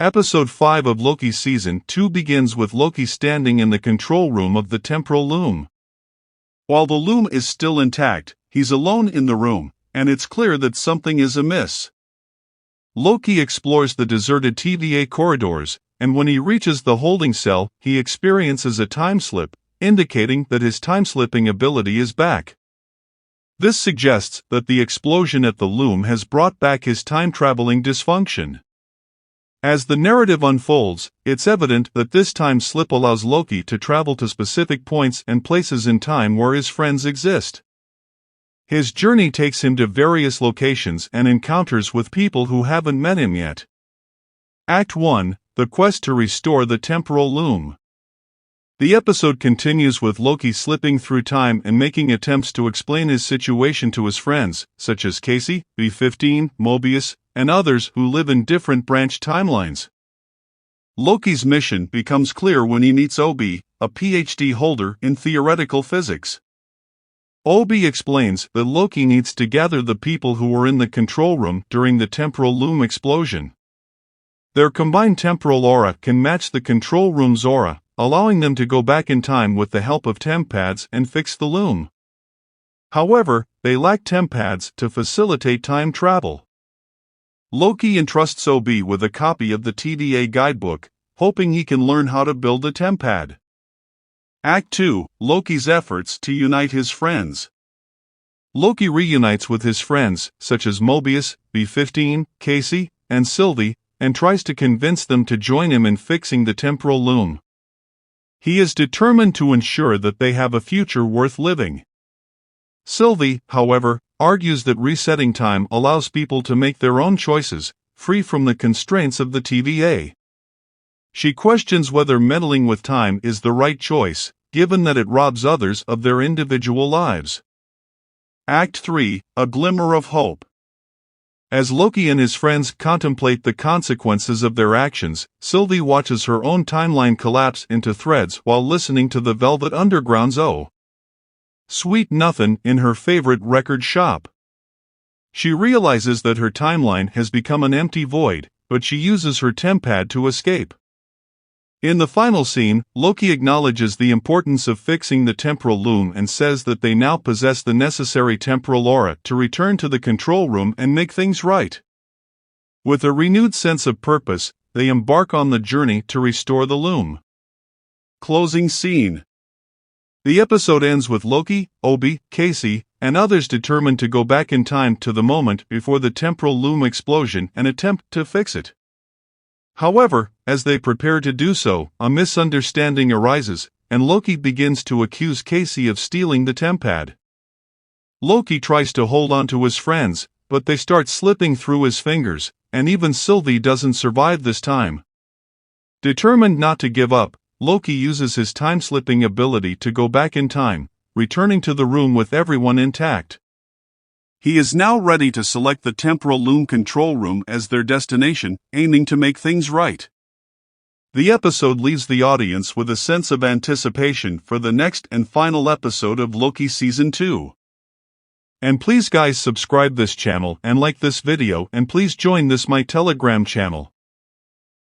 Episode 5 of Loki Season 2 begins with Loki standing in the control room of the temporal loom. While the loom is still intact, he's alone in the room, and it's clear that something is amiss. Loki explores the deserted TVA corridors, and when he reaches the holding cell, he experiences a time slip, indicating that his time-slipping ability is back. This suggests that the explosion at the loom has brought back his time-traveling dysfunction. As the narrative unfolds, it's evident that this time slip allows Loki to travel to specific points and places in time where his friends exist. His journey takes him to various locations and encounters with people who haven't met him yet. Act 1: The Quest to Restore the Temporal Loom. The episode continues with Loki slipping through time and making attempts to explain his situation to his friends, such as Casey, B-15, Mobius, and others who live in different branch timelines. Loki's mission becomes clear when he meets Obi, a PhD holder in theoretical physics. Obi explains that Loki needs to gather the people who were in the control room during the temporal loom explosion. Their combined temporal aura can match the control room's aura, allowing them to go back in time with the help of temp pads and fix the loom. However, they lack temp pads to facilitate time travel. Loki entrusts Obi with a copy of the TVA guidebook, hoping he can learn how to build a temp pad. Act 2: Loki's efforts to unite his friends. Loki reunites with his friends, such as Mobius, B-15, Casey, and Sylvie, and tries to convince them to join him in fixing the temporal loom. He is determined to ensure that they have a future worth living. Sylvie, however, argues that resetting time allows people to make their own choices, free from the constraints of the TVA. She questions whether meddling with time is the right choice, given that it robs others of their individual lives. Act 3: A Glimmer of Hope. As Loki and his friends contemplate the consequences of their actions, Sylvie watches her own timeline collapse into threads while listening to the Velvet Underground's "Oh, Sweet Nothin'" in her favorite record shop. She realizes that her timeline has become an empty void, but she uses her temp pad to escape. In the final scene, Loki acknowledges the importance of fixing the temporal loom and says that they now possess the necessary temporal aura to return to the control room and make things right. With a renewed sense of purpose, they embark on the journey to restore the loom. Closing scene. The episode ends with Loki, Obi, Casey, and others determined to go back in time to the moment before the temporal loom explosion and attempt to fix it. However, as they prepare to do so, a misunderstanding arises, and Loki begins to accuse Casey of stealing the temp pad. Loki tries to hold on to his friends, but they start slipping through his fingers, and even Sylvie doesn't survive this time. Determined not to give up, Loki uses his time-slipping ability to go back in time, returning to the room with everyone intact. He is now ready to select the temporal loom control room as their destination, aiming to make things right. The episode leaves the audience with a sense of anticipation for the next and final episode of Loki Season 2. And please guys, subscribe this channel and like this video, and please join this my Telegram channel.